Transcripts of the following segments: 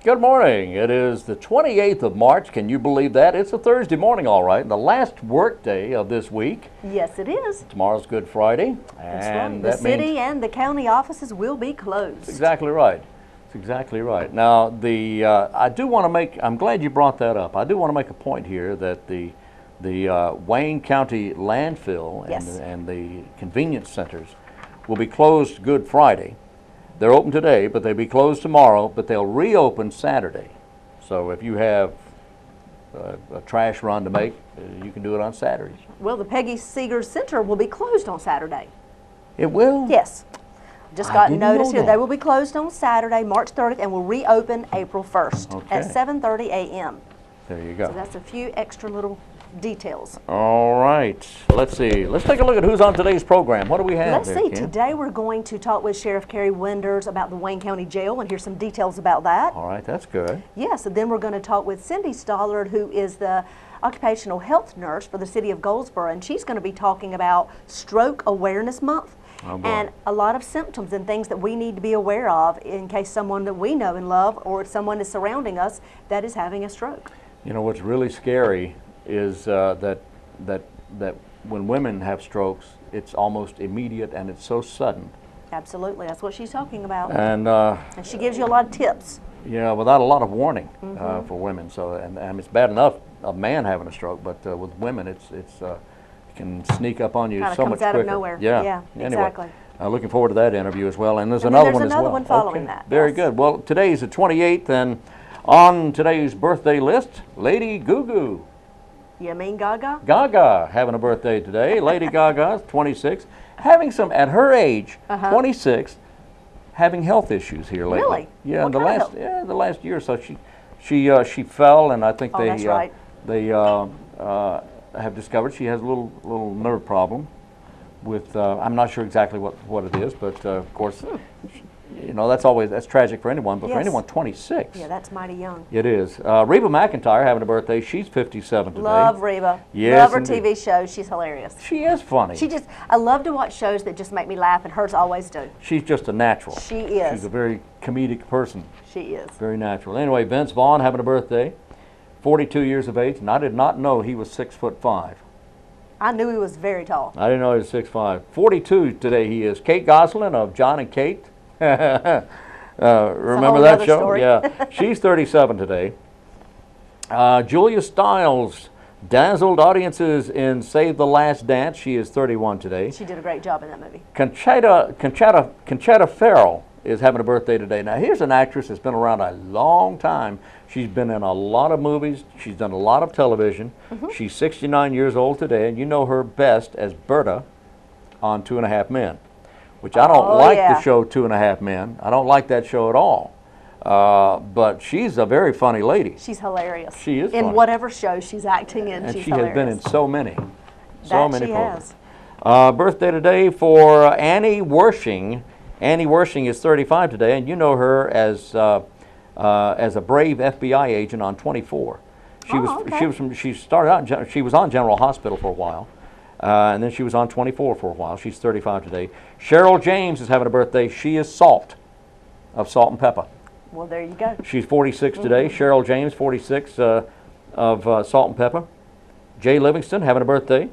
Good morning. It is the 28th of March. Can you believe that? It's a Thursday morning, all right. The last work day of this week. Yes, it is. Tomorrow's Good Friday. That's right. The city and the county offices will be closed. That's exactly right. That's exactly right. Now, I do want to make, I'm glad you brought that up. I do want to make a point here that the Wayne County landfill and the convenience centers will be closed Good Friday. They're open today, but they'll be closed tomorrow, but they'll reopen Saturday. So if you have a trash run to make, you can do it on Saturdays. Well, the Peggy Seeger Center will be closed on Saturday. It will? Yes. Just got notice here. They will be closed on Saturday, March 30th, and will reopen April 1st at 7:30 a.m. There you go. So that's a few extra little details. All right. Let's see. Let's take a look at who's on today's program. What do we have? Let's see. Today we're going to talk with Sheriff Carey Winders about the Wayne County Jail and hear some details about that. All right. That's good. Yes. And then we're going to talk with Cindy Stallard, who is the occupational health nurse for the city of Goldsboro, and she's going to be talking about Stroke Awareness Month. And a lot of symptoms and things that we need to be aware of in case someone that we know and love or someone is surrounding us that is having a stroke. You know, what's really scary is that when women have strokes, it's almost immediate and it's so sudden. Absolutely, that's what she's talking about. And she gives you a lot of tips. Yeah, without a lot of warning for women. So, and it's bad enough a man having a stroke, but with women, it can sneak up on you so much quicker. Comes out of nowhere. Yeah, exactly. Anyway, looking forward to that interview as well. And there's another one as well. Another one following that. Very good. Well, today's the 28th, and on today's birthday list, Lady Goo-Goo. You mean Gaga? Gaga having a birthday today. Lady Gaga's 26, having some at her age, 26, having health issues here lately. Really? Yeah, what the last year or so she fell, and I think they have discovered she has a little nerve problem with I'm not sure exactly what it is, but of course. You know, that's tragic for anyone, but for anyone 26. Yeah, that's mighty young. It is. Reba McEntire having a birthday. She's 57 today. Love Reba. Yes, love her TV shows. She's hilarious. She is funny. I love to watch shows that just make me laugh, and hers always do. She's just a natural. She is. She's a very comedic person. She is. Very natural. Anyway, Vince Vaughn having a birthday. 42 years of age, and I did not know he was 6'5". I knew he was very tall. I didn't know he was 6'5". 42 today he is. Kate Gosselin of John and Kate. Remember that show? Story. Yeah. She's 37 today. Julia Stiles dazzled audiences in Save the Last Dance. She is 31 today. She did a great job in that movie. Conchetta Farrell is having a birthday today. Now, here's an actress that's been around a long time. She's been in a lot of movies. She's done a lot of television. She's 69 years old today, and you know her best as Berta on 2.5 Men, which I don't like the show 2.5 Men. I don't like that show at all. But she's a very funny lady. She's hilarious. She is funny. In whatever show she's acting in, and she's she hilarious. has been in so many. She has. Birthday today for Annie Wershing. Annie Wershing is 35 today, and you know her as a brave FBI agent on 24. She started out. She was on General Hospital for a while, and then she was on 24 for a while. She's 35 today. Cheryl James is having a birthday. She is Salt of Salt and Pepper. Well, there you go. She's 46 today. Cheryl James, 46 of Salt and Pepper. Jay Livingston having a birthday.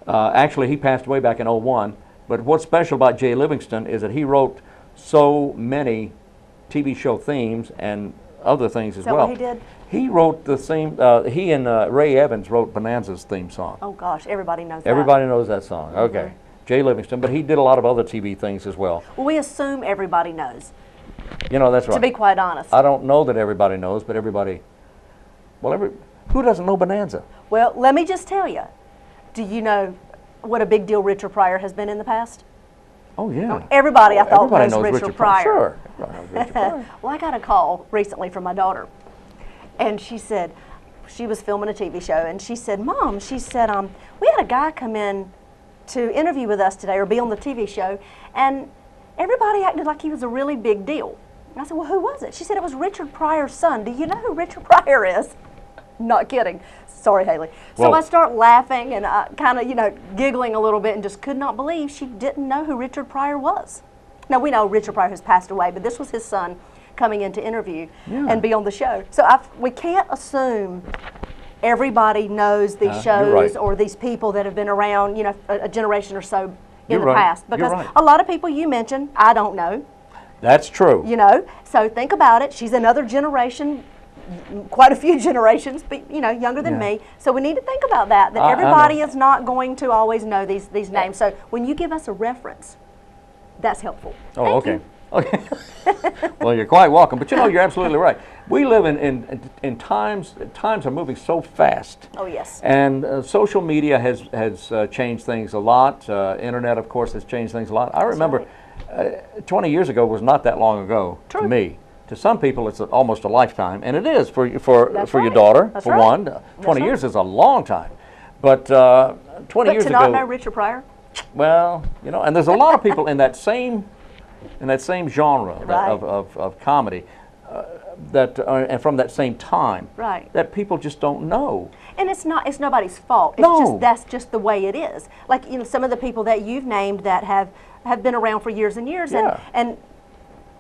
Actually, he passed away back in 2001. But what's special about Jay Livingston is that he wrote so many TV show themes and other things as well. Is that what he did? He wrote the theme. He and Ray Evans wrote Bonanza's theme song. Oh gosh, everybody knows that. Everybody knows that song. Okay, Jay Livingston, but he did a lot of other TV things as well. Well, we assume everybody knows. You know, that's right. To be quite honest. I don't know that everybody knows, but everybody. Well, who doesn't know Bonanza? Well, let me just tell you. Do you know what a big deal Richard Pryor has been in the past? Oh, yeah. Everybody, I thought, knows Richard Pryor. Sure. Everybody knows Richard Pryor. Well, I got a call recently from my daughter, and she said, she was filming a TV show, and she said, Mom, she said, we had a guy come in to interview with us today or be on the TV show, and everybody acted like he was a really big deal. And I said, well, who was it? She said it was Richard Pryor's son. Do you know who Richard Pryor is? Not kidding. Sorry, Haley. So I start laughing and kind of, giggling a little bit and just could not believe she didn't know who Richard Pryor was. Now, we know Richard Pryor has passed away, but this was his son, coming in to interview and be on the show. So we can't assume everybody knows these shows or these people that have been around, you know, a generation or so in the past. Because a lot of people you mentioned, I don't know. That's true. You know, so think about it. She's another generation, quite a few generations, but you know, younger than me. So we need to think about that everybody is not going to always know these names. So when you give us a reference, that's helpful. Oh, okay. Okay. Well, you're quite welcome. But you know, you're absolutely right. We live in times are moving so fast. Oh, yes. And social media has changed things a lot. Internet, of course, has changed things a lot. I remember 20 years ago was not that long ago to me. To some people, it's almost a lifetime, and it is for your daughter, for one. 20 years is a long time. But 20 years ago... But to not know Richard Pryor? Well, you know, and there's a lot of people in that same genre of comedy and from that same time that people just don't know. And it's nobody's fault. It's just that's just the way it is. Like, you know, some of the people that you've named that have been around for years and years, and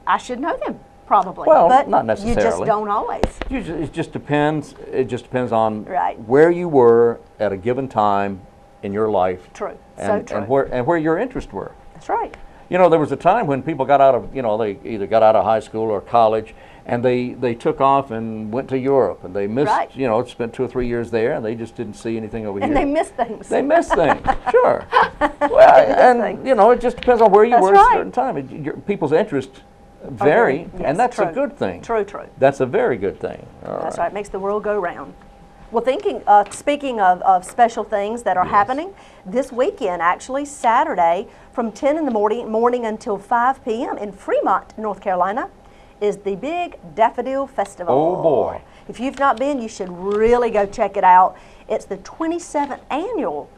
I should know them probably. Well, but not necessarily. You just don't always. It just depends. It just depends on where you were at a given time in your life. True. And, so true. And where your interests were. That's right. You know, there was a time when people got out of, you know, they either got out of high school or college, and they took off and went to Europe, and they missed, you know, spent 2 or 3 years there, and they just didn't see anything over here. And they missed things. They missed things, sure. Well, and, you know, it just depends on where you were at a certain time. People's interests vary, and that's a good thing. True, true. That's a very good thing. That's right. It makes the world go round. Well, speaking of special things that are happening, this weekend, actually, Saturday, from 10 in the morning until 5 p.m. in Fremont, North Carolina, is the big Daffodil Festival. Oh, boy. If you've not been, you should really go check it out. It's the 27th annual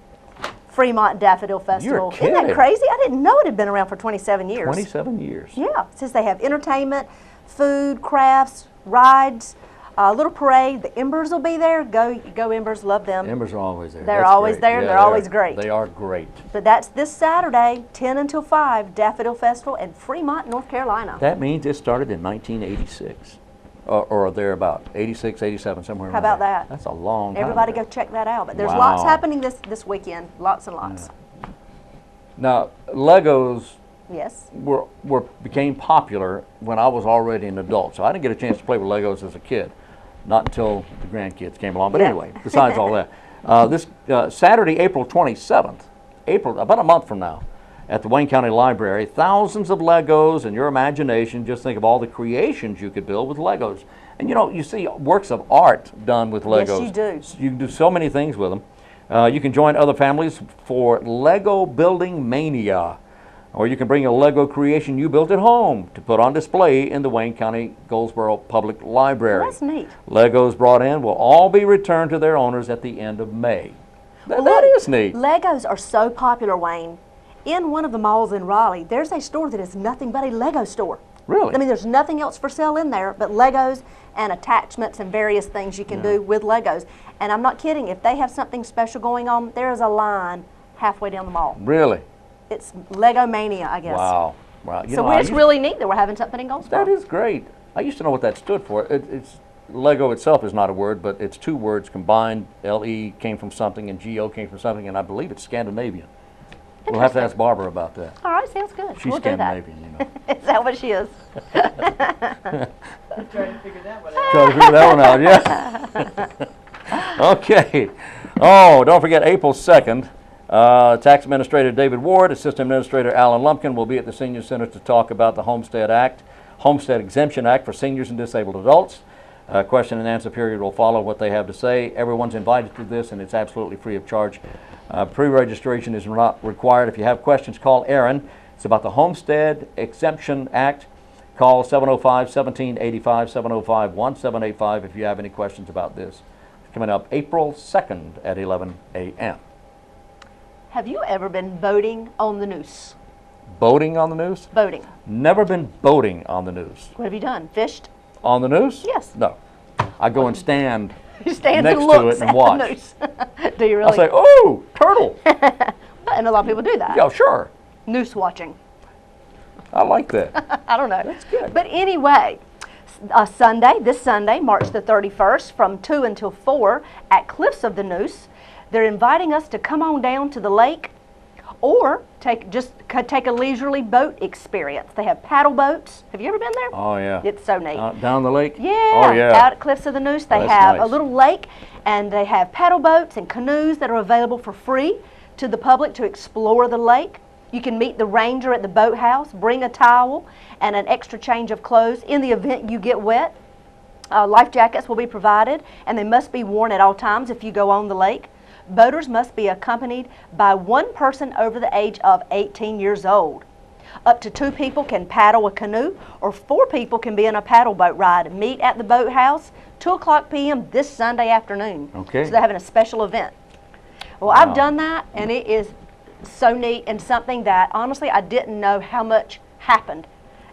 Fremont Daffodil Festival. You're kidding. Isn't that crazy? I didn't know it had been around for 27 years. 27 years. Yeah. Since they have entertainment, food, crafts, rides, a little parade. The Embers will be there. Go Embers, love them. Embers are always there. They're always there. Yeah, they're always great. They are great. But that's this Saturday, 10 until 5, Daffodil Festival in Fremont, North Carolina. That means it started in 1986 or thereabout, 86, 87, somewhere around How about there. that? That's a long time Everybody ago. go check that out. But there's lots happening this weekend, lots and lots. Yeah. Now, Legos became popular when I was already an adult, so I didn't get a chance to play with Legos as a kid. Not until the grandkids came along. But anyway, besides all that, this Saturday, April 27th, about a month from now, at the Wayne County Library, thousands of Legos and your imagination. Just think of all the creations you could build with Legos. And you know, you see works of art done with Legos. Yes, you do. You can do so many things with them. You can join other families for Lego Building Mania. Or you can bring a Lego creation you built at home to put on display in the Wayne County Goldsboro Public Library. Well, that's neat. Legos brought in will all be returned to their owners at the end of May. That is neat. Legos are so popular, Wayne. In one of the malls in Raleigh, there's a store that is nothing but a Lego store. Really? I mean, there's nothing else for sale in there but Legos and attachments and various things you can do with Legos. And I'm not kidding. If they have something special going on, there is a line halfway down the mall. Really? It's Lego Mania, I guess. Wow. So it's really neat that we're having something in Goldsboro. That is great. I used to know what that stood for. It's Lego itself is not a word, but it's two words combined. L-E came from something and G-O came from something, and I believe it's Scandinavian. We'll have to ask Barbara about that. All right, sounds good. She's Scandinavian, you know. Is that what she is? I'm trying to figure that one out. Try to figure that one out, yeah. Okay. Oh, don't forget April 2nd. Tax Administrator David Ward, Assistant Administrator Alan Lumpkin will be at the Senior Center to talk about the Homestead Exemption Act for seniors and disabled adults. Question and answer period will follow what they have to say. Everyone's invited to this, and it's absolutely free of charge. Pre-registration is not required. If you have questions, call Aaron. It's about the Homestead Exemption Act. Call 705-1785, 705-1785 if you have any questions about this. It's coming up April 2nd at 11 a.m. Have you ever been boating on the Neuse? Boating on the Neuse? Boating. Never been boating on the Neuse. What have you done? Fished? On the Neuse? Yes. No. I go and stand You stand next and to look it and at watch. the Neuse. Do you really? I'll say, oh, turtle. And a lot of people do that. Yeah, sure. Noose watching. I like that. I don't know. That's good. But anyway, Sunday, this Sunday, March the 31st, from 2 until 4 at Cliffs of the Noose. They're inviting us to come on down to the lake or take a leisurely boat experience. They have paddle boats. Have you ever been there? Oh, yeah. It's so neat. Down the lake? Yeah. Oh, yeah. Out at Cliffs of the Noose, they That's have nice. a little lake, and they have paddle boats and canoes that are available for free to the public to explore the lake. You can meet the ranger at the boathouse, bring a towel and an extra change of clothes in the event you get wet. Life jackets will be provided, and they must be worn at all times if you go on the lake. Boaters must be accompanied by one person over the age of 18 years old. Up to 2 people can paddle a canoe, or 4 people can be in a paddle boat ride. Meet at the boathouse, 2:00 p.m. this Sunday afternoon. Okay. So they're having a special event. Well, Wow. I've done that, and it is so neat, and something that honestly I didn't know how much happened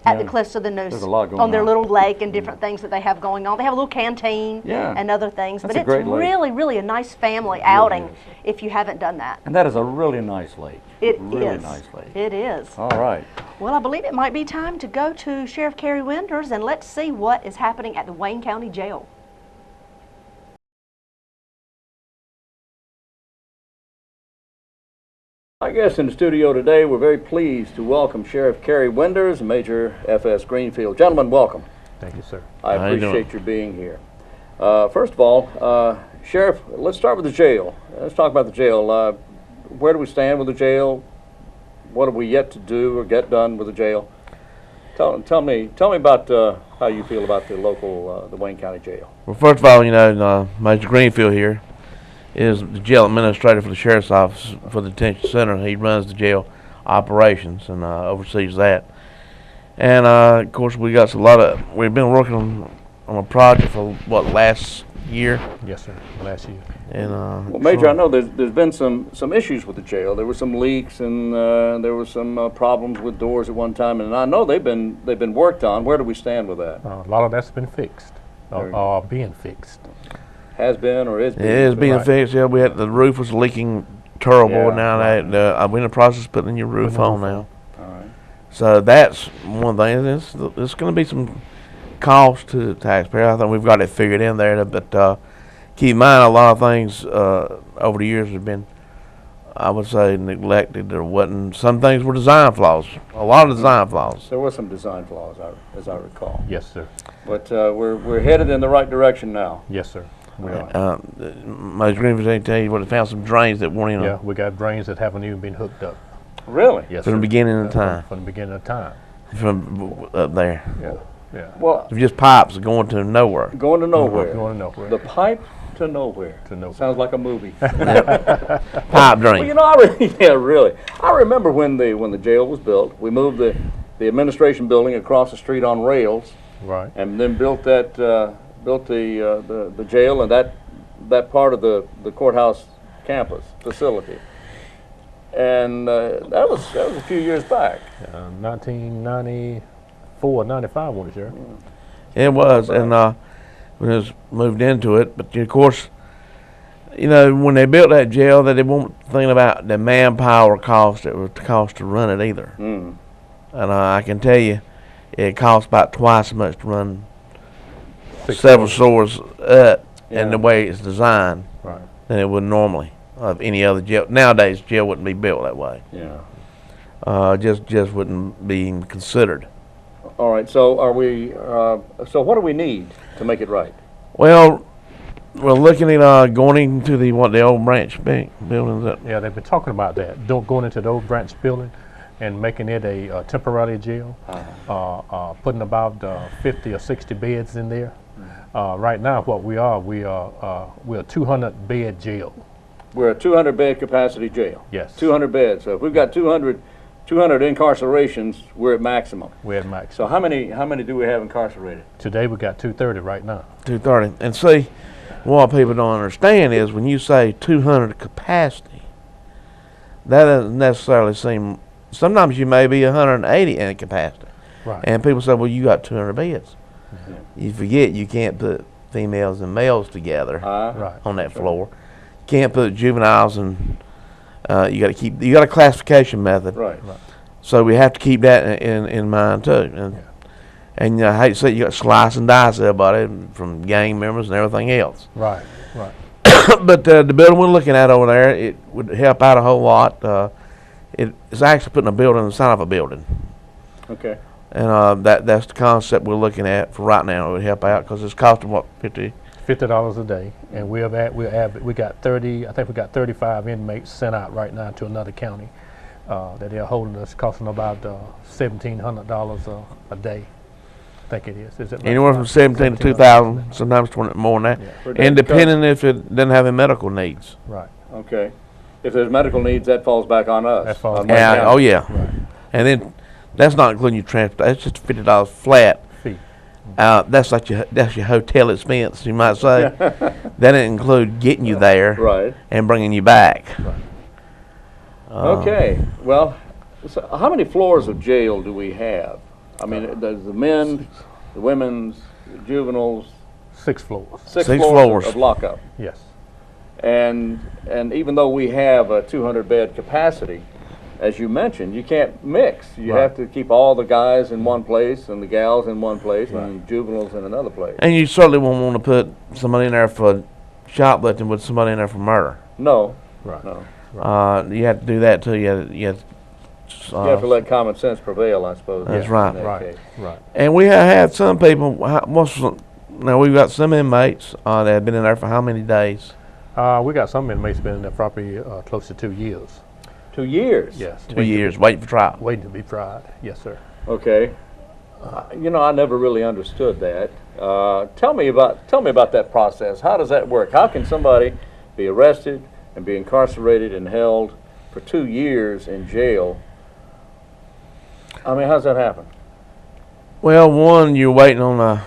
at the Yeah. Cliffs of the Noose. There's a lot going on their on. little lake and different things that they have going on. They have a little canteen Yeah. and other things. That's but a great it's lake. really, really a nice family outing is. if you haven't done that. And that is a really nice lake. It really is. nice lake. It is. All right. Well, I believe it might be time to go to Sheriff CAREY Winters and let's see what is happening at the Wayne County Jail. I guess in the studio today, we're very pleased to welcome Sheriff CAREY Winters and Major F.S. Greenfield. Gentlemen, welcome. Thank you, sir. I How you doing? appreciate your being here. First of all, Sheriff, let's start with the jail. Let's talk about the jail. Where do we stand with the jail? What have we yet to do or get done with the jail? Tell me about how you feel about the local, the Wayne County Jail. Well, first of all, Major Greenfield here is the jail administrator for the sheriff's office for the detention center. He runs the jail operations and oversees that. And of course, we've been working on a project for last year. Yes, sir. Last year. And Well, Major, I know there's been some issues with the jail. There were some leaks and there were some problems with doors at one time, and I know they've been worked on. Where do we stand with that? A lot of that's been fixed, or being fixed. Has been or is it being? is being Right. fixed. Yeah, the roof was leaking terrible. Yeah, Now right. I'm in the process of putting a new roof Putting a on roof now. All right. So that's one thing. There's going to be some cost to the taxpayer. I think we've got it figured in there. But keep in mind, a lot of things over the years have been, I would say, neglected. There wasn't. Some things were design flaws. A lot of design flaws. There were some design flaws, as I recall. Yes, sir. But we're headed in the right direction now. Yes, sir. We are. Major Greenfield, I tell you what, they found some drains that weren't in Yeah, we got drains that haven't even been hooked up. Really? Yes, from the sir. beginning of time. From the beginning of time. From up there. Yeah. Yeah. Well, Just pipes going to nowhere. going to nowhere. Going to nowhere. The pipe to nowhere. To nowhere. Sounds like a movie. Pipe drain. Well, yeah, really. I remember when the jail was built. We moved the administration building across the street on rails, Right. and then built the jail and that part of the courthouse campus facility. And that was a few years back. 1994, 95, wasn't it, Sheriff? It was, and when it was moved into it, but of course, when they built that jail, they weren't thinking about the manpower cost it would cost to run it either. Mm. And I can tell you, it costs about twice as much to run 6 several floors up Yeah. and the way it's designed Right. than it would normally of any other jail. Nowadays, jail wouldn't be built that way. Yeah. Just wouldn't be even considered. All right. So are we? So what do we need to make it right? Well, we're looking at going into the old branch buildings up. Yeah, they've been talking about that. Going into the old branch building and making it a temporary jail, putting about 50 or 60 beds in there. Right now, what we're a 200 bed jail. We're a 200 bed capacity jail. Yes. 200 beds. So if we've got 200 incarcerations, we're at maximum. We're at max. So how many do we have incarcerated? Today we got 230 right now. 230. And see, what people don't understand is when you say 200 capacity, that doesn't necessarily seem. Sometimes you may be 180 in capacity, Right. and people say, "Well, you got 200 beds." You forget you can't put females and males together Right. on that floor. You can't put juveniles and you got a classification method. Right. So we have to keep that in mind too. And I hate to say it, you got slice and dice everybody from gang members and everything else. Right, right. But the building we're looking at over there, it would help out a whole lot. It's actually putting a building inside of a building. Okay. And that's the concept we're looking at for right now. It would help out because it's costing what, $50 a day, and we got 30. I think we got 35 inmates sent out right now to another county that they're holding us, costing about $1,700 a day. I think it is. Is it right? anywhere from 17 to 2,000, sometimes 20 more than that, Yeah. and depending if it doesn't have any medical needs. Right. Okay. If there's medical needs, that falls back on us. That falls on back Wayne Yeah, County. oh yeah, Right. and then that's not including your transport. That's just $50 flat. Fee. That's your hotel expense, you might say. That didn't include getting you there Right. and bringing you back. Okay. Well, so how many floors of jail do we have? I mean, there's the men, the women's, the juveniles, 6 floors. six Six floors floors. of lockup. Yes. And even though we have a 200-bed capacity, as you mentioned, you can't mix. You Right. have to keep all the guys in one place and the gals in one place and juveniles in another place. And you certainly won't want to put somebody in there for shoplifting with somebody in there for murder. No, Right. no. You have to do that too. You have You have to let common sense prevail, I suppose. That's in right. that Right. case. Right. And we have had some people. Now we've got some inmates that have been in there for how many days? We got some inmates been in there probably close to 2 years. 2 years. Yes. 2 years waiting for trial. Waiting to be tried. Yes, sir. Okay. You know, I never really understood that. Tell me about that process. How does that work? How can somebody be arrested and be incarcerated and held for 2 years in jail? I mean, how's that happen? Well, one, you're waiting on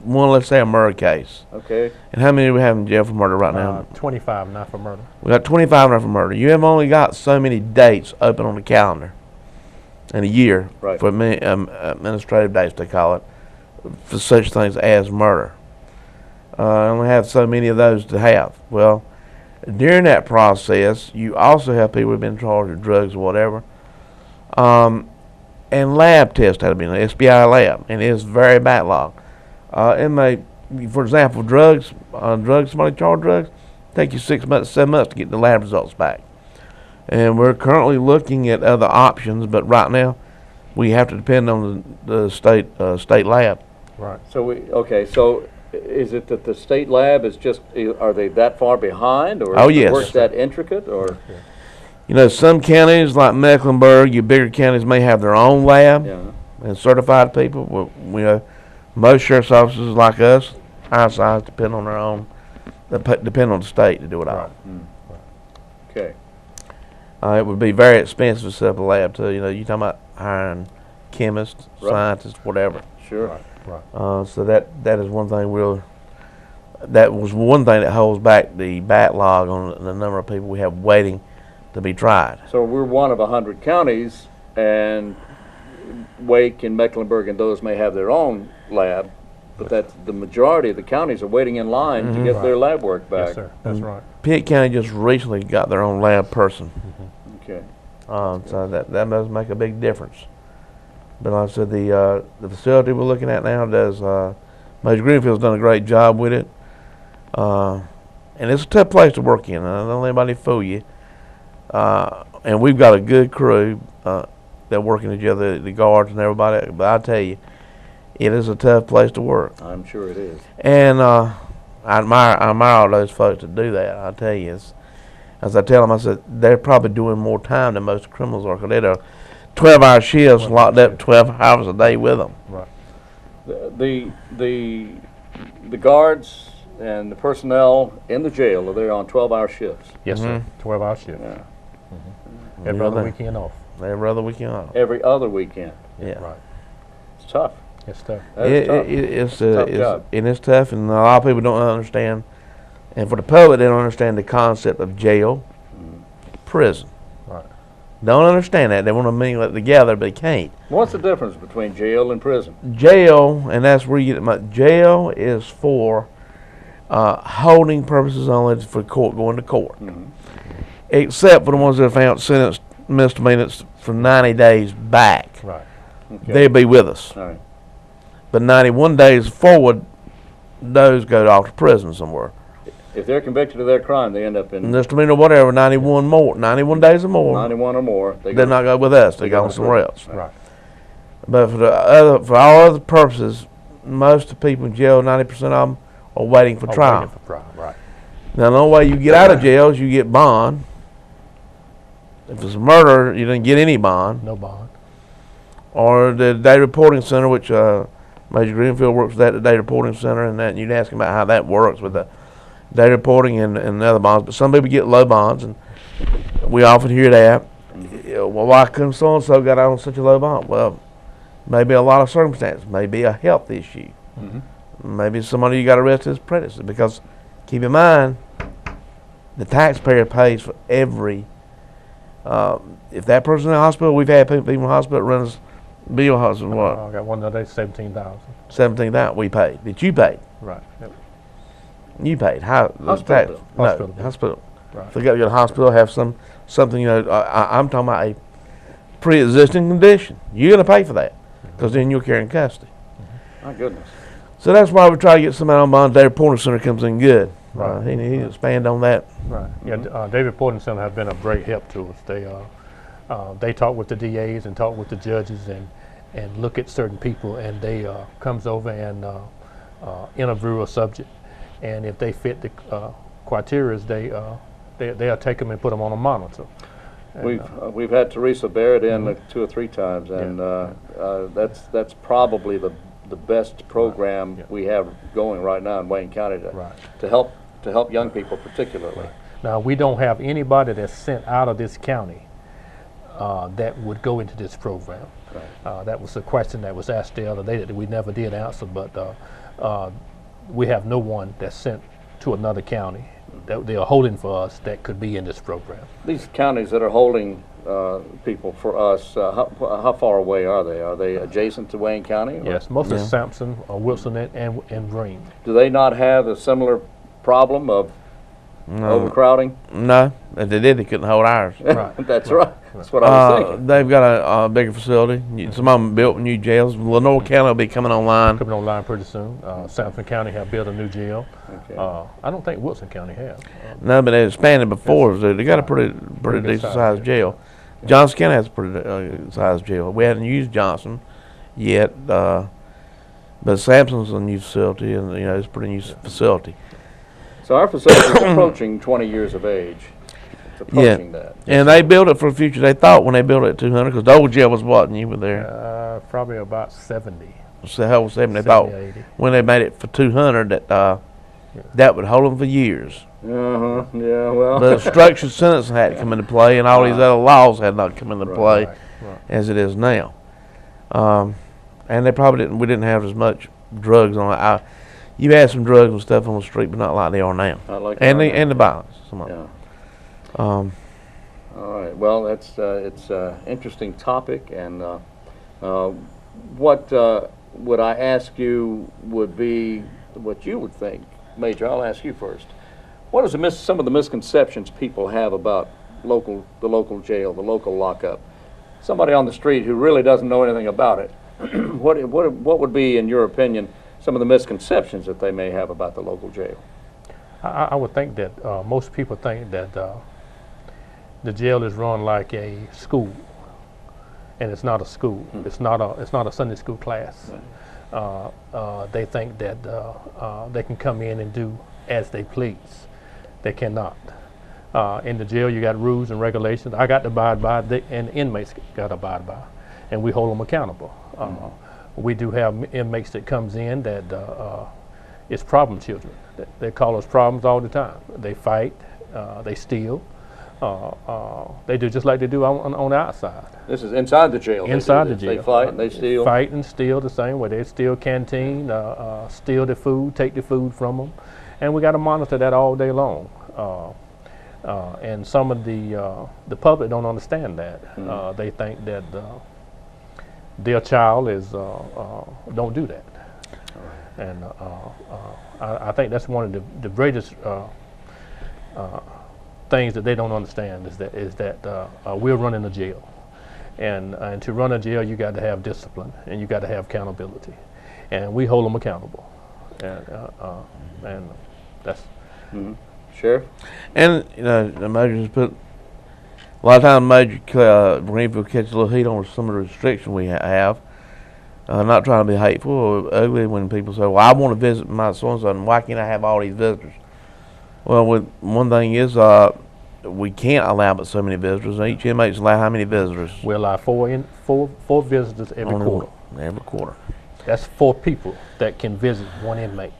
let's say a murder case. Okay. And how many do we have in jail for murder right now? 25 now for murder. We got 25 now for murder. You have only got so many dates open on the calendar in a year Right. for administrative dates, they call it, for such things as murder. I only have so many of those to have. Well, during that process, you also have people who've been charged with drugs or whatever. And lab tests had to be in the SBI lab, and it's very backlogged. For example, drugs, somebody charged drugs, take you 6 months, 7 months to get the lab results back. And we're currently looking at other options, but right now, we have to depend on the state lab. Right. So so is it that the state lab is just, are they that far behind, or Oh, is the yes. work that intricate, or? You know, some counties like Mecklenburg, your bigger counties may have their own lab Yeah. and certified people. Well, you know, most sheriff's officers like us, our size, depend on their own. Depend on the state to do it all. Okay. It would be very expensive to set up a lab too. You know, you're talking about hiring chemists, Right. scientists, whatever. Sure. Right. So that is one thing that was one thing that holds back the backlog on the number of people we have waiting to be tried. So we're one of 100 counties, and Wake and Mecklenburg and those may have their own lab, but that's the majority of the counties are waiting in line to get their lab work back. Yes, sir. That's right. Pitt County just recently got their own lab person. Okay. So that does make a big difference. But like I said, the facility we're looking at now does, Major Greenfield's done a great job with it. And it's a tough place to work in. I don't let anybody fool you. And we've got a good crew that working together, the guards and everybody. But I tell you, it is a tough place to work. I'm sure it is. And I admire all those folks that do that. I tell you, as I tell them, I said they're probably doing more time than most criminals are, because they're 12-hour shifts, locked up 12 hours a day with them. Right. The guards and the personnel in the jail, are they on 12-hour shifts? Yes, sir. 12-hour shift. Yeah. Every Yeah, other they- weekend off. Every other weekend off. Every other weekend. Yeah. Right. It's tough. It's tough. That's tough. It's Tough job. and it's tough, and a lot of people don't understand. And for the public, they don't understand the concept of jail, prison. Right. Don't understand that. They want to mingle it together, but they can't. What's the difference between jail and prison? Jail, and that's where you get jail is for holding purposes only, for court, going to court. Except for the ones that are found sentenced misdemeanors from 90 days back. Right. Okay. they'll be with us. All right. But 91 days forward, those go off to prison somewhere. If they're convicted of their crime, they end up in Misdemeanor, whatever, 91 days or more. 91 or more. They're not go with us. They they go go on to somewhere prison. else. Right. But for all other purposes, most of the people in jail, 90% of them are waiting for Oh, trial. waiting for trial, right. Now, the only way you get out of jail is you get bond. If it's a murder, you didn't get any bond. No bond. Or the day reporting center, which Major Greenfield works with the day reporting center, and that you'd ask him about how that works with the day reporting and other bonds. But some people get low bonds, and we often hear that. Well, why couldn't so-and-so got out on such a low bond? Well, maybe a lot of circumstances. Maybe a health issue. Maybe somebody you got arrested as pregnancy. Because keep in mind, the taxpayer pays for every. If that person's in the hospital, we've had people in the hospital runs bill hospital. What? I got one the other day, 17,000. 17,000 we paid. That you paid. Right. Yep. You paid. How? Hospital Tax? bill. No, Hospital bill. hospital. Right. If they got to go to the hospital, have something. I'm talking about a pre-existing condition. You're going to pay for that because then you're carrying custody. My goodness. So that's why we try to get somebody on bond. Day reporting center comes in good. Right. He needs to expand on that. Right. Yeah. David Reporting Center have been a great help to us. They talk with the DAs and talk with the judges and look at certain people, and they comes over and interview a subject, and if they fit the criteria, they'll take them and put them on a monitor. And, We've had Teresa Barrett in 2 or 3 times, and that's probably the best program Yeah. we have going right now in Wayne County Right. to help young people particularly. Now, we don't have anybody that's sent out of this county that would go into this program. Right. That was a question that was asked the other day that we never did answer, but we have no one that's sent to another county that they are holding for us that could be in this program. These counties that are holding people for us, how far away are they? Are they adjacent to Wayne County? or- Yes, most of Sampson, Wilson, and Green. Do they not have a similar problem of overcrowding? No, if they did, they couldn't hold ours. Right. That's right. That's what I was thinking. They've got a bigger facility. Some of them built new jails. Lenore County will be coming online. Coming online pretty soon. Sampson County have built a new jail. Okay. I don't think Wilson County has. No, but they expanded before. So they got a pretty good decent size sized jail. Johnson County has a pretty sized jail. We hadn't used Johnson yet, but Sampson's a new facility, and it's a pretty new facility. So our facility is approaching 20 years of age. It's approaching that. And they built it for the future. They thought when they built it at 200, because the old jail was what, and you were there. Probably about 70. So hell was 70. They 70, thought 80. when they made it for 200 that would hold them for years. Uh-huh. Yeah, well. The structured sentence had to come into play, and all these other laws had not come into play Right. as it is now. And they probably didn't. We didn't have as much drugs on it. You had some drugs and stuff on the street, but not like they are now. I like And that. the violence. Some of it. Yeah. All right. Well, it's an interesting topic, and what would I ask you would be what you would think, Major. I'll ask you first. What is some of the misconceptions people have about the local jail, the local lockup? Somebody on the street who really doesn't know anything about it. What would be, in your opinion, some of the misconceptions that they may have about the local jail? I would think that most people think that the jail is run like a school, and it's not a school. It's not a Sunday school class. They think that they can come in and do as they please. They cannot. In the jail, you got rules and regulations. I got to abide by, and inmates got to abide by, and we hold them accountable. We do have inmates that comes in that it's problem children. They call us problems all the time. They fight, they steal. They do just like they do on the outside. This is inside the jail. Inside They the jail. They fight and they steal. Fight and steal the same way. They steal canteen, steal the food, take the food from them. And we got to monitor that all day long. And some of the public don't understand that. They think that their child is don't do that. And I think that's one of the greatest things that they don't understand is that we're running a jail, And to run a jail, you got to have discipline, and you got to have accountability, and we hold them accountable, and that's. Sheriff? And the majors put a lot of times Major Greenfield catches a little heat on some of the restrictions we have. Not trying to be hateful or ugly when people say, "Well, I want to visit my so-and-so, and why can't I have all these visitors?" Well, one thing is we can't allow but so many visitors. Each inmate's allow how many visitors? We allow four visitors every quarter. Every quarter. That's 4 people that can visit one inmate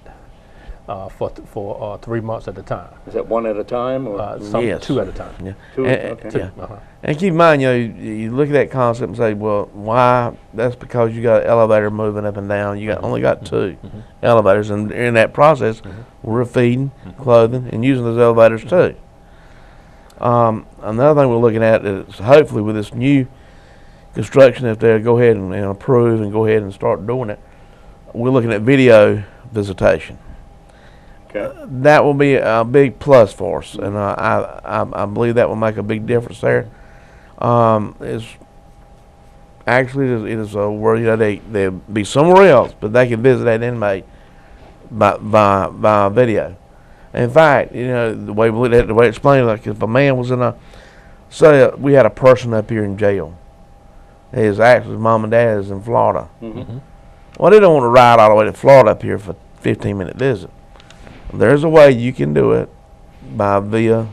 for 3 months at a time. Is that one at a time? Or? Yes. 2 at a time. Yeah. Okay. Yeah. And keep in mind, you look at that concept and say, well, why? That's because you got an elevator moving up and down. You only got 2 elevators, and in that process, we're feeding, clothing, and using those elevators too. Another thing we're looking at is hopefully with this new construction, if they go ahead and approve and go ahead and start doing it, we're looking at video visitation. Okay. That will be a big plus for us, and I believe that will make a big difference there. It's actually it is where they'll be somewhere else, but they can visit that inmate by video. In fact, the way we look at it, the way it's explained, like if a man was say we had a person up here in jail, his mom and dad is in Florida. Well, they don't want to ride all the way to Florida up here for a 15-minute visit. There's a way you can do it by video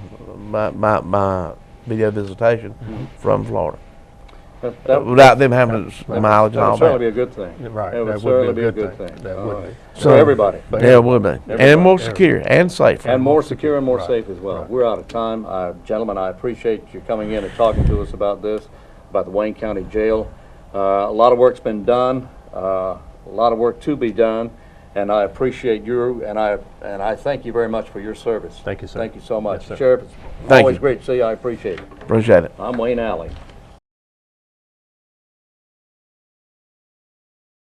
visitation from Florida. Without them having mileage and all that. That would certainly be a good thing. Right. That would certainly be a good thing. That All would right. be. So everybody. Yeah, it would be. And more secure and safer. And more secure and more Right. safe as well. Right. We're out of time. Gentlemen, I appreciate you coming in and talking to us about this, about the Wayne County Jail. A lot of work's been done, a lot of work to be done, and I appreciate you, and I thank you very much for your service. Thank you, sir. Thank you so much. Yes, sir. Sheriff, it's Thank always you. great to see you. I appreciate it. Appreciate it. I'm Wayne Alley.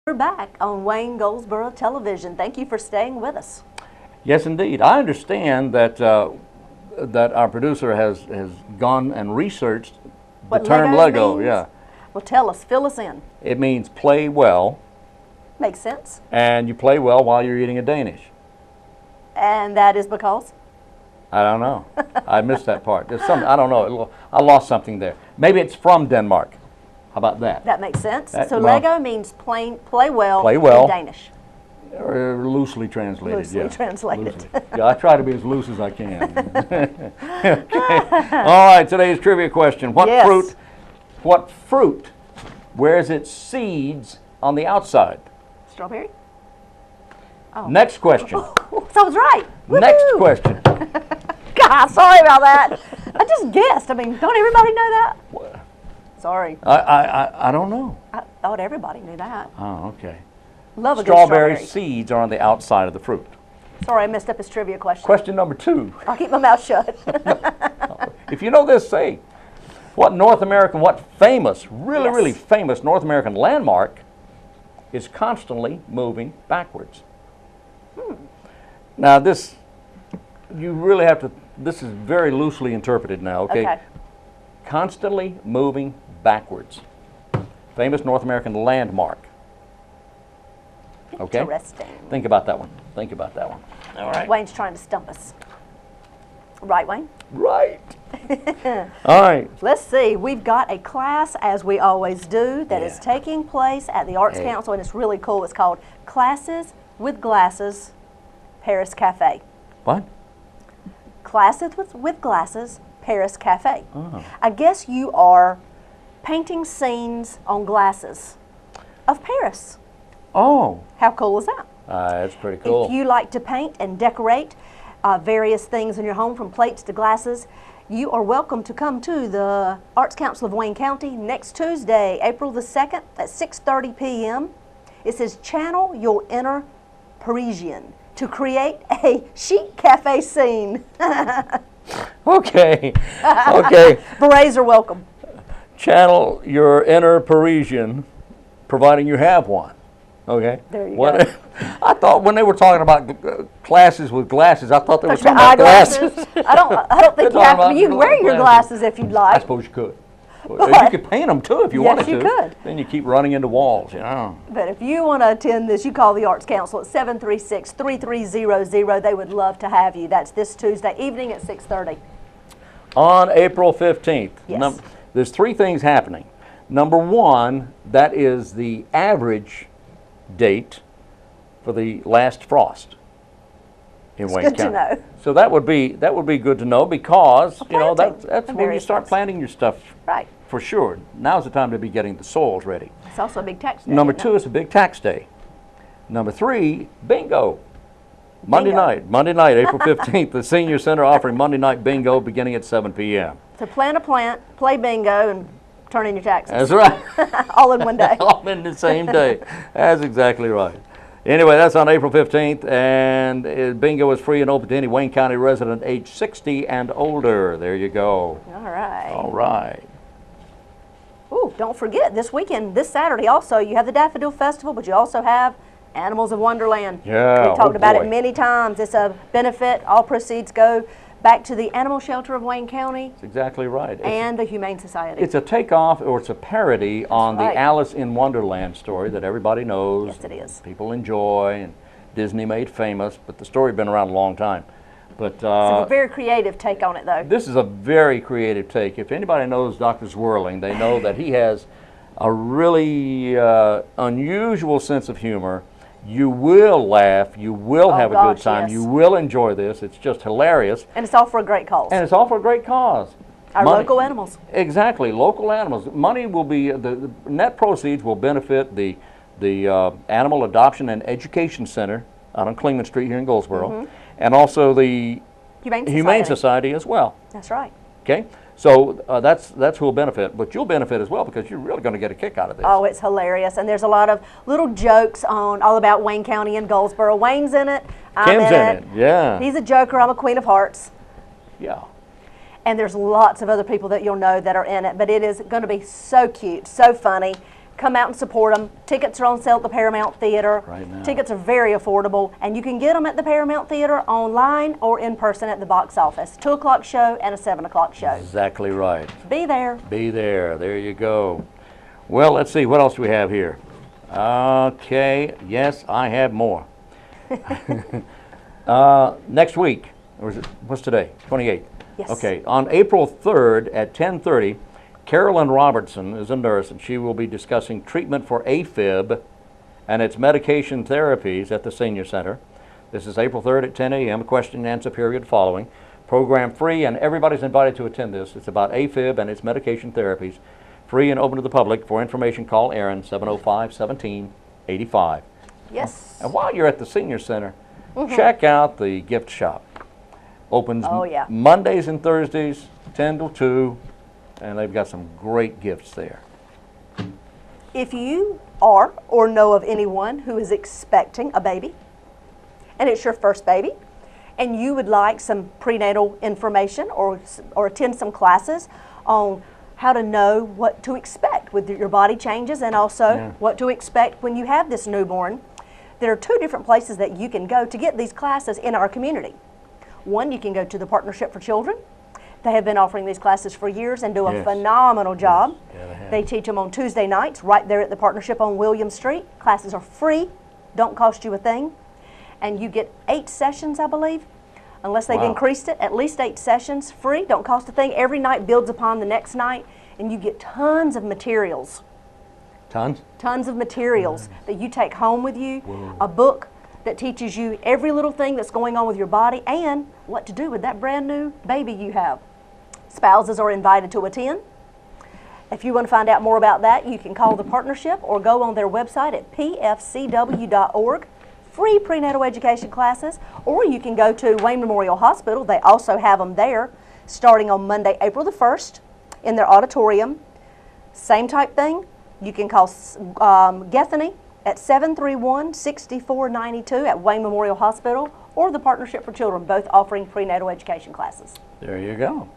We're back on Wayne Goldsboro Television. Thank you for staying with us. Yes, indeed. I understand that that our producer has gone and researched What the term Lego Lego. means? Yeah, Well, tell us, fill us in. it means play well, Makes sense. and you play well while you're eating a Danish. And that is because? I don't know. I missed that part. There's some. I don't know. I lost something there. Maybe it's from Denmark. How about that? That makes sense. So well- Lego means play well, Play well. in Danish. Or loosely translated. Loosely yeah. translated. Loosely. Yeah, I try to be as loose as I can. Okay. All right. Today's trivia question: Yes. What fruit wears its seeds on the outside? Strawberry? Oh. Next question. So I was right. Next Woohoo! question. God, sorry about that. I just guessed. I mean, don't everybody know that? Sorry. I don't know. I thought everybody knew that. Oh, okay. Love a good Strawberry strawberry. seeds are on the outside of the fruit. Sorry, I messed up his trivia question. Question number 2. I'll keep my mouth shut. If you know this, say, what famous, really Yes. famous North American landmark is constantly moving backwards? Now this, you really have to, this is very loosely interpreted now, okay? Okay. Constantly moving backwards. Famous North American landmark. Okay? Interesting. Think about that one. Think about that one. All right. Wayne's trying to stump us. Right, Wayne? Right. All right. Let's see. We've got a class, as we always do, that is Yeah. taking place at the Arts Hey. Council, and it's really cool. It's called Classes with Glasses, Paris Cafe. What? Classes with Glasses, Paris Cafe. Oh. I guess you are painting scenes on glasses of Paris. Oh, How cool is that? that's pretty cool. If you like to paint and decorate various things in your home, from plates to glasses, you are welcome to come to the Arts Council of Wayne County next Tuesday, April the 2nd at 6:30 p.m. It says channel your inner Parisian to create a chic cafe scene. Okay. Okay. Berets are welcome. Channel your inner Parisian, providing you have one. Okay. There you What- go. I thought when they were talking about classes with glasses, I thought they were Talking talking about eyeglasses. glasses. I don't think you They're have talking to. You about wear your glasses. glasses if you'd I like. suppose you could. You could paint them too if you Yes, wanted to. you could. Then you keep running into walls, you know. But if you want to attend this, you call the Arts Council at 736-3300. They would love to have you. That's this Tuesday evening at 6:30. On April 15th. Yes. There's 3 things happening. Number 1, that is the average date for the last frost in Wayne good to County. know. So that would be good to know because you know planting that's of when you various start things. planting your stuff Right. for sure. Now's the time to be getting the soils ready. It's also a big tax day. Number isn't 2 it? is a big tax day. Number 3, bingo. Monday Bingo. night, April 15th, the Senior Center offering Monday night bingo beginning at 7 p.m. To plant a plant, play bingo, and turn in your taxes. That's right. All in one day. All in the same day. That's exactly right. Anyway, that's on April 15th, and bingo is free and open to any Wayne County resident age 60 and older. There you go. All right. All right. Ooh, don't forget, this weekend, this Saturday also, you have the Daffodil Festival, but you also have Animals of Wonderland. Yeah, We've talked oh about boy. it many times. It's a benefit. All proceeds go back to the Animal Shelter of Wayne County That's exactly right. and the Humane Society. It's a takeoff, or it's a parody on right. the Alice in Wonderland story that everybody knows. Yes, it is. People enjoy, and Disney made famous, but the story's been around a long time. But It's a very creative take on it, though. this is a very creative take. If anybody knows Dr. Zwirling, they know that he has a really unusual sense of humor. You will laugh. You will have a good gosh, time. yes. You will enjoy this. It's just hilarious. And it's all for a great cause. And it's all for a great cause. Our Money- local animals. Exactly, local animals. Money will be, the net proceeds will benefit the Animal Adoption and Education Center out on Clingman Street here in Goldsboro, and also the Humane Society as well. That's right. Okay, so that's who will benefit, but you'll benefit as well because you're really going to get a kick out of this. Oh, it's hilarious. And there's a lot of little jokes on all about Wayne County and Goldsboro. Wayne's in it. I'm Kim's in it, yeah. He's a joker. I'm a queen of hearts. Yeah. And there's lots of other people that you'll know that are in it. But it is going to be so cute, so funny. Come out and support them. Tickets are on sale at the Paramount Theater. Right now. Tickets are very affordable. And you can get them at the Paramount Theater online or in person at the box office. 2 o'clock show and a 7 o'clock show. Exactly right. Be there. Be there. There you go. Well, let's see. What else do we have here? Okay. Yes, I have more. Next week, or is it, what's today? 28th. Yes. Okay. On April 3rd at 10:30, Carolyn Robertson is a nurse, and she will be discussing treatment for AFib and its medication therapies at the Senior Center. This is April 3rd at 10 a.m., a question and answer period following. Program free, and everybody's invited to attend this. It's about AFib and its medication therapies. Free and open to the public. For information, call Aaron, 705-1785. Yes. And while you're at the Senior Center, check out the gift shop. Opens Oh, yeah. Mondays and Thursdays, 10 till 2, and they've got some great gifts there. If you are or know of anyone who is expecting a baby, and it's your first baby, and you would like some prenatal information or attend some classes on how to know what to expect with your body changes and also what to expect when you have this newborn, there are 2 different places that you can go to get these classes in our community. One, you can go to the Partnership for Children. They have been offering these classes for years and do a Yes. phenomenal job. Yeah, they have. They teach them on Tuesday nights right there at the Partnership on William Street. Classes are free, don't cost you a thing. And you get 8 sessions, I believe, unless they've Wow. increased it, at least 8 sessions free, don't cost a thing. Every night builds upon the next night, and you get tons of materials. Tons of materials that you take home with you, a book that teaches you every little thing that's going on with your body and what to do with that brand new baby you have. Spouses are invited to attend. If you want to find out more about that, you can call the Partnership or go on their website at pfcw.org. Free prenatal education classes, or you can go to Wayne Memorial Hospital. They also have them there starting on Monday, April the 1st in their auditorium. Same type thing. You can call Gethany at 731-6492 at Wayne Memorial Hospital, or the Partnership for Children, both offering prenatal education classes. There you go.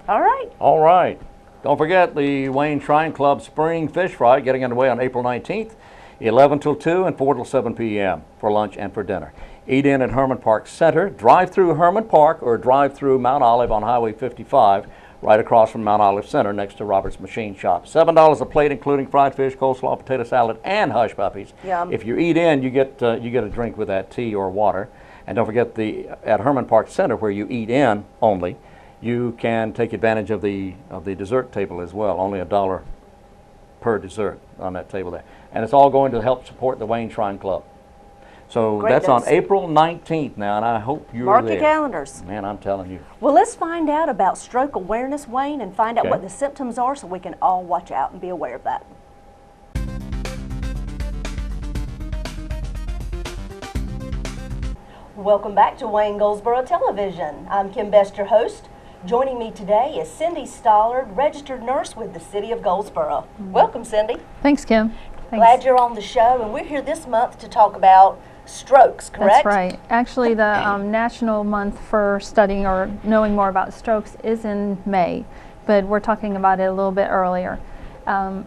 All right. All right. Don't forget the Wayne Shrine Club Spring Fish Fry getting underway on April 19th, 11 till 2 and 4 till 7 p.m. for lunch and for dinner. Eat in at Herman Park Center. Drive through Herman Park or drive through Mount Olive on Highway 55 right across from Mount Olive Center next to Robert's Machine Shop. $7 a plate, including fried fish, coleslaw, potato salad, and hush puppies. Yum. If you eat in, you get a drink with that, tea or water. And don't forget, at Herman Park Center, where you eat in only, you can take advantage of the dessert table as well. Only $1 per dessert on that table there. And it's all going to help support the Wayne Shrine Club. So Great. that's on April 19th now, and I hope you're Mark there. your calendars. Man, I'm telling you. Well, let's find out about stroke awareness, Wayne, and find out Okay. what the symptoms are so we can all watch out and be aware of that. Welcome back to Wayne Goldsboro Television. I'm Kim Best, your host. Joining me today is Cindy Stallard, registered nurse with the City of Goldsboro. Welcome, Cindy. Thanks, Kim. Thanks. Glad you're on the show, and we're here this month to talk about strokes, correct? That's right. Actually, the National Month for studying or knowing more about strokes is in May, but we're talking about it a little bit earlier. Some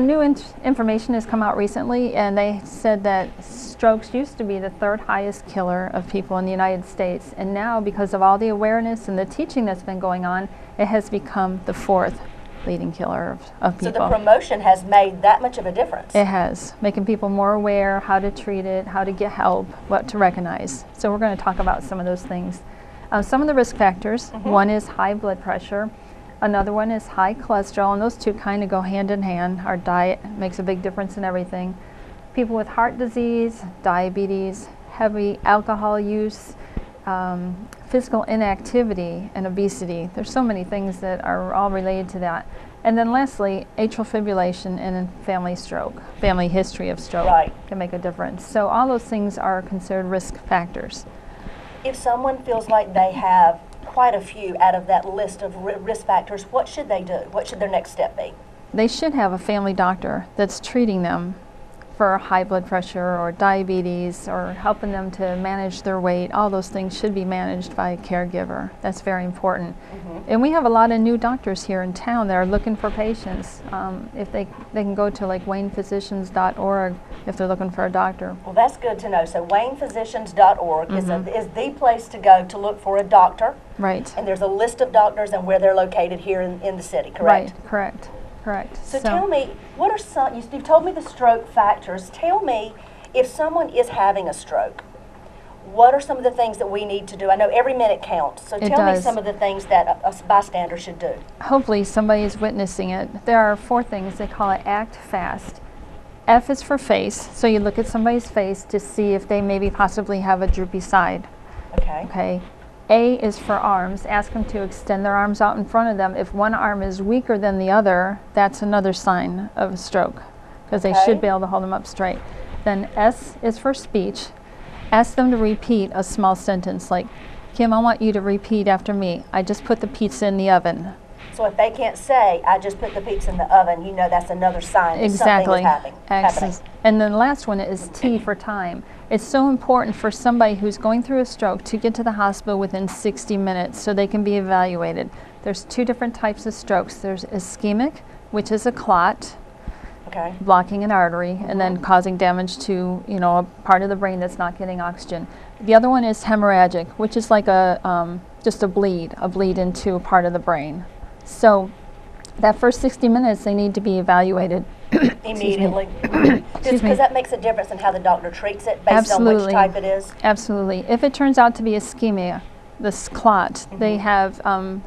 new information has come out recently, and they said that strokes used to be the third highest killer of people in the United States, and now, because of all the awareness and the teaching that's been going on, it has become the fourth leading killer of people. So the promotion has made that much of a difference. It has, making people more aware how to treat it, how to get help, what to recognize. So we're going to talk about some of those things. Some of the risk factors, one is high blood pressure, another one is high cholesterol, and those two kind of go hand in hand. Our diet makes a big difference in everything. People with heart disease, diabetes, heavy alcohol use, physical inactivity, and obesity. There's so many things that are all related to that. And then lastly, atrial fibrillation and family history of stroke can make a difference. So all those things are considered risk factors. If someone feels like they have quite a few out of that list of risk factors, what should they do? What should their next step be? They should have a family doctor that's treating them for high blood pressure or diabetes or helping them to manage their weight. All those things should be managed by a caregiver. That's very important. And we have a lot of new doctors here in town that are looking for patients. If they can go to like waynephysicians.org if they're looking for a doctor. Well, that's good to know. So waynephysicians.org is the place to go to look for a doctor. Right. And there's a list of doctors and where they're located here in the city, correct? Right, correct. So tell me, what are some, you've told me the stroke factors. Tell me, if someone is having a stroke, what are some of the things that we need to do? I know every minute counts, so tell me some of the things that a bystander should do. Hopefully somebody is witnessing it. There are 4 things. They call it act fast. F is for face, so you look at somebody's face to see if they maybe possibly have a droopy side. Okay. A is for arms. Ask them to extend their arms out in front of them. If one arm is weaker than the other, that's another sign of a stroke, because they should be able to hold them up straight. Then S is for speech. Ask them to repeat a small sentence like, Kim, I want you to repeat after me. I just put the pizza in the oven. So if they can't say, I just put the pizza in the oven, you know that's another sign that something is happening. And then the last one is T for time. It's so important for somebody who's going through a stroke to get to the hospital within 60 minutes so they can be evaluated. There's 2 different types of strokes. There's ischemic, which is a clot, blocking an artery and then causing damage to, a part of the brain that's not getting oxygen. The other one is hemorrhagic, which is like just a bleed into a part of the brain. So that first 60 minutes, they need to be evaluated immediately. Just because that makes a difference in how the doctor treats it based on which type it is? Absolutely. If it turns out to be ischemia, this clot, they have a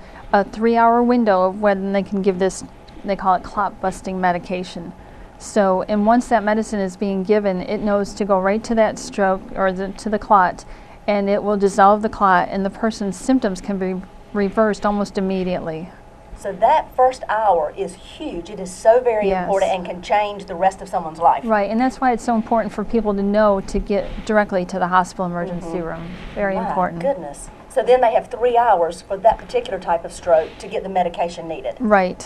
3-hour window of when they can give this, they call it clot-busting medication. So, and once that medicine is being given, it knows to go right to that stroke or to the clot, and it will dissolve the clot, and the person's symptoms can be reversed almost immediately. So that first hour is huge. It is so very important and can change the rest of someone's life. Right, and that's why it's so important for people to know to get directly to the hospital emergency room. Very important. My goodness. So then they have 3 hours for that particular type of stroke to get the medication needed. Right.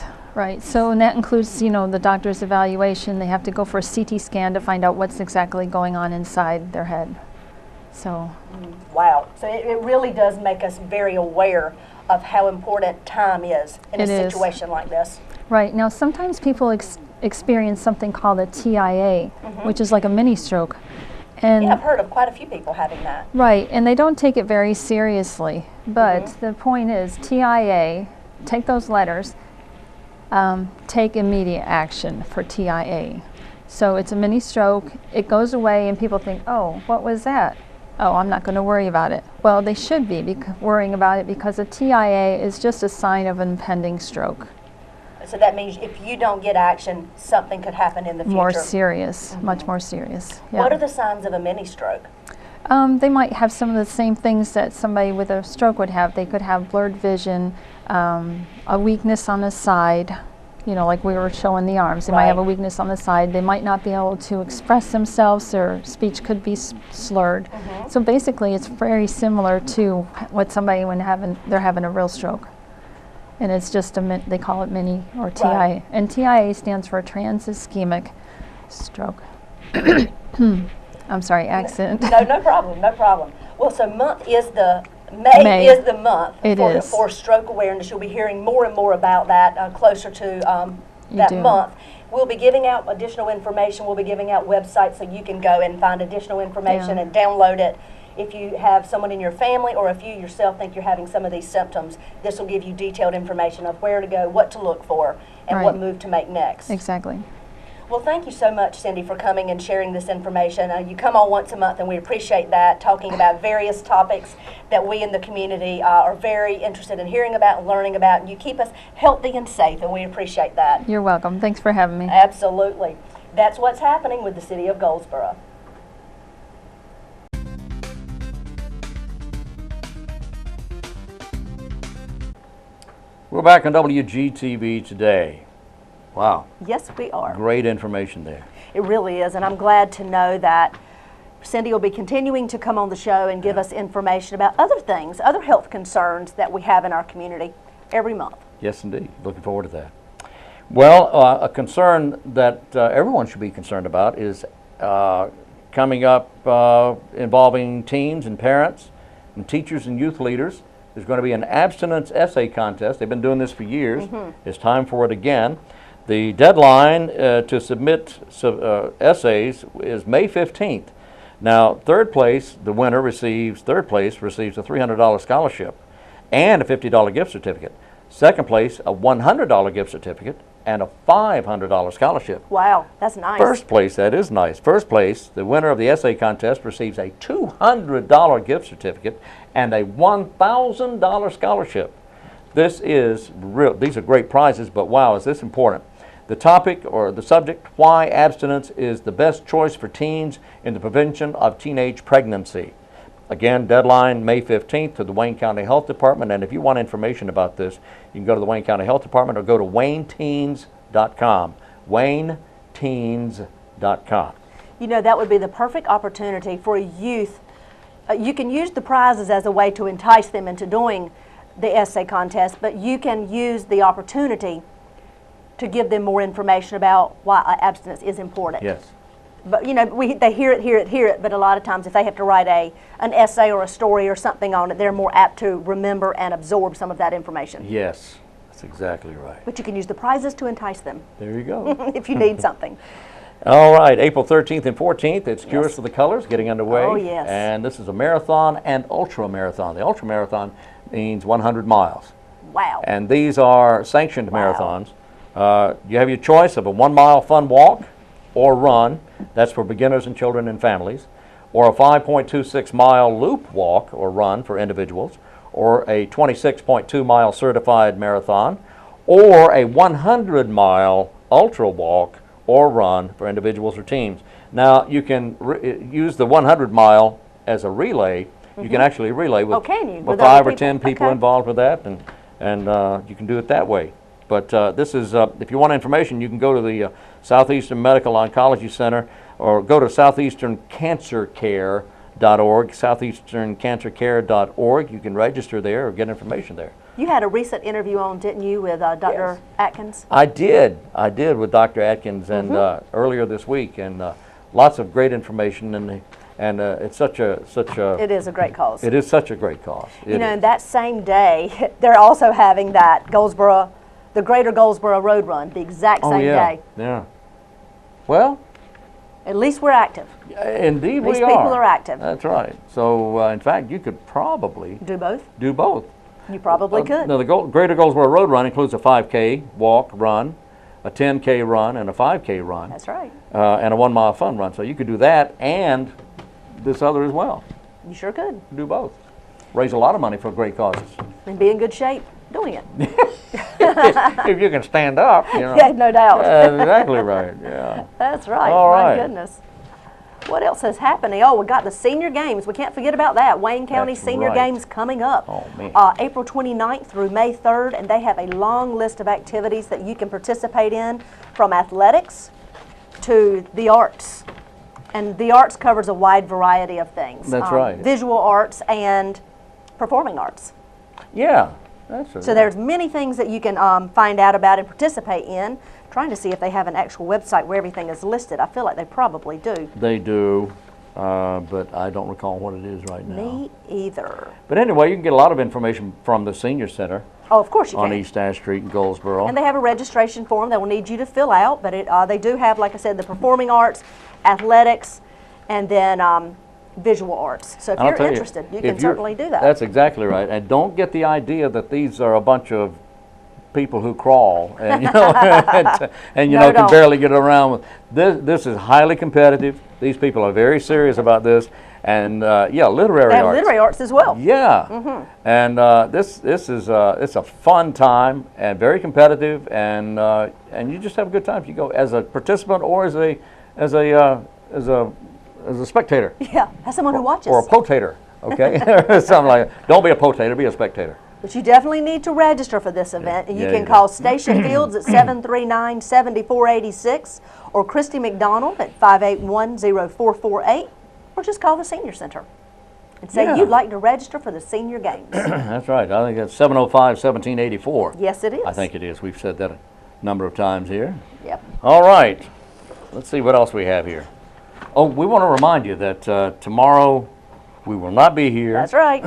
So, and that includes, the doctor's evaluation. They have to go for a CT scan to find out what's exactly going on inside their head. So. Wow. So it really does make us very aware of how important time is in a situation like this. Right. Now, sometimes people experience something called a TIA, which is like a mini stroke. And I've heard of quite a few people having that. Right, and they don't take it very seriously. But the point is, TIA take those letters, take immediate action for TIA. So it's a mini stroke, it goes away and people think, oh, what was that? Oh, I'm not going to worry about it. Well, they should be worrying about it because a TIA is just a sign of impending stroke. So that means if you don't get action, something could happen in the future. More serious, much more serious. Yeah. What are the signs of a mini stroke? They might have some of the same things that somebody with a stroke would have. They could have blurred vision, a weakness on the side, you know, like we were showing the arms. They might have a weakness on the side. They might not be able to express themselves. Their speech could be slurred. So basically, it's very similar to what somebody when they're having a real stroke. And it's just they call it mini or TIA. Right. And TIA stands for trans ischemic stroke. I'm sorry, accent. No problem, no problem. Well, so month is May is the month for stroke awareness. You'll be hearing more and more about that closer to that month. We'll be giving out additional information. We'll be giving out websites so you can go and find additional information and download it. If you have someone in your family or if you yourself think you're having some of these symptoms, this will give you detailed information of where to go, what to look for, and what move to make next. Exactly. Well, thank you so much, Cindy, for coming and sharing this information. You come on once a month, and we appreciate that, talking about various topics that we in the community are very interested in hearing about and learning about. And you keep us healthy and safe, and we appreciate that. You're welcome. Thanks for having me. Absolutely. That's what's happening with the city of Goldsboro. We're back on WGTV today. Wow. Yes, we are. Great information there. It really is, and I'm glad to know that Cindy will be continuing to come on the show and give us information about other things, other health concerns that we have in our community every month. Yes, indeed. Looking forward to that. Well, a concern that everyone should be concerned about is coming up involving teens and parents and teachers and youth leaders. There's going to be an abstinence essay contest. They've been doing this for years. It's time for it again. The deadline to submit essays is May 15th. Now, third place receives a $300 scholarship and a $50 gift certificate. Second place, a $100 gift certificate and a $500 scholarship. Wow, that's nice. First place, that is nice. First place, the winner of the essay contest receives a $200 gift certificate and a $1,000 scholarship. These are great prizes, but wow, is this important. The topic or the subject, why abstinence is the best choice for teens in the prevention of teenage pregnancy. Again, deadline May 15th to the Wayne County Health Department, and if you want information about this, you can go to the Wayne County Health Department or go to wayneteens.com, wayneteens.com. You know, that would be the perfect opportunity for youth. You can use the prizes as a way to entice them into doing the essay contest, but you can use the opportunity to give them more information about why abstinence is important. Yes. But you know, they hear it, but a lot of times if they have to write an essay or a story or something on it, they're more apt to remember and absorb some of that information. Yes, that's exactly right. But you can use the prizes to entice them. There you go. If you need something. All right, April 13th and 14th, it's Cures for the Colors getting underway. Oh, yes. And this is a marathon and ultra marathon. The ultra marathon means 100 miles. Wow. And these are sanctioned marathons. You have your choice of a 1 mile fun walk or run. That's for beginners and children and families. Or a 5.26 mile loop walk or run for individuals. Or a 26.2 mile certified marathon. Or a 100 mile ultra walk or run for individuals or teams. Now, you can use the 100 mile as a relay. You can actually relay with 5 or 10 people involved with that, and you can do it that way. But this is, if you want information, you can go to the Southeastern Medical Oncology Center or go to southeasterncancercare.org, southeasterncancercare.org. You can register there or get information there. You had a recent interview on, didn't you, with Dr. Atkins? I did with Dr. Atkins and earlier this week, and lots of great information, and it's such a It is a great cause. It is such a great cause. You know, that same day, they're also having that the Greater Goldsboro Road Run, the exact same day. Yeah. Well, at least we're active. Indeed, we are. These people are active. That's right. So, in fact, you could probably do both. Do both. You probably could. Now, the Greater Goldsboro Road Run includes a 5K walk, run, a 10K run, and a 5K run. That's right. And a 1 mile fun run. So you could do that and this other as well. You sure could. Do both. Raise a lot of money for great causes. And be in good shape doing it. If you can stand up, you know. Yeah, no doubt. That's exactly right, yeah. That's right. All My right. goodness. What else is happening? Oh, we got the senior games. We can't forget about that. Wayne County That's Senior right. Games coming up. Oh, man. April 29th through May 3rd, and they have a long list of activities that you can participate in, from athletics to the arts. And the arts covers a wide variety of things. That's right. Visual arts and performing arts. Yeah. That's it. So there's many things that you can find out about and participate in. Trying to see if they have an actual website where everything is listed. I feel like they probably do. They do, but I don't recall what it is right now. Me either. But anyway, you can get a lot of information from the Senior Center Oh, of course you on can. East Ash Street in Goldsboro. And they have a registration form that will need you to fill out, but they do have, like I said, the performing arts, athletics, and then visual arts. So if And I'll you're tell interested, you if can you're- certainly do that. That's exactly right. And don't get the idea that these are a bunch of people who crawl and you know and you No, know can don't. barely get around with this. This is highly competitive. These people are very serious about this, and yeah, literary They have arts. literary arts as well. Yeah, and this is it's a fun time and very competitive, and you just have a good time if you go as a participant or as a spectator Yeah, as someone who watches. or a potator. Okay, something like that. Don't be a potator, be a spectator. But you definitely need to register for this event. And you Yeah, can you do. call Stacia Fields at 739-7486 or Christy McDonald at 581-0448, or just call the Senior Center and say Yeah. you'd like to register for the Senior Games. That's right. I think that's 705-1784. Yes, it is. I think it is. We've said that a number of times here. Yep. All right. Let's see what else we have here. Oh, we want to remind you that tomorrow we will not be here. That's right.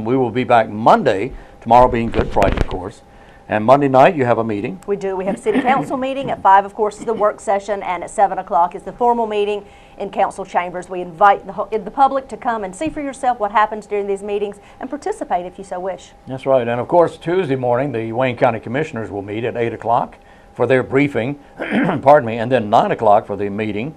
We will be back Monday, tomorrow being Good Friday, of course. And Monday night you have a meeting. We do. We have a city council meeting. At 5, of course, is the work session, and at 7 o'clock is the formal meeting in council chambers. We invite the public to come and see for yourself what happens during these meetings and participate if you so wish. That's right. And of course, Tuesday morning, the Wayne County Commissioners will meet at 8 o'clock for their briefing, pardon me, and then 9 o'clock for the meeting.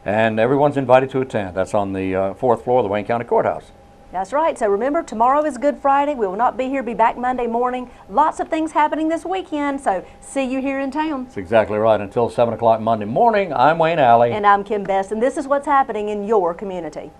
And everyone's invited to attend. That's on the fourth floor of the Wayne County Courthouse. That's right. So remember, tomorrow is Good Friday. We will not be here. Be back Monday morning. Lots of things happening this weekend. So see you here in town. That's exactly right. Until 7 o'clock Monday morning, I'm Wayne Alley. And I'm Kim Best, and this is what's happening in your community.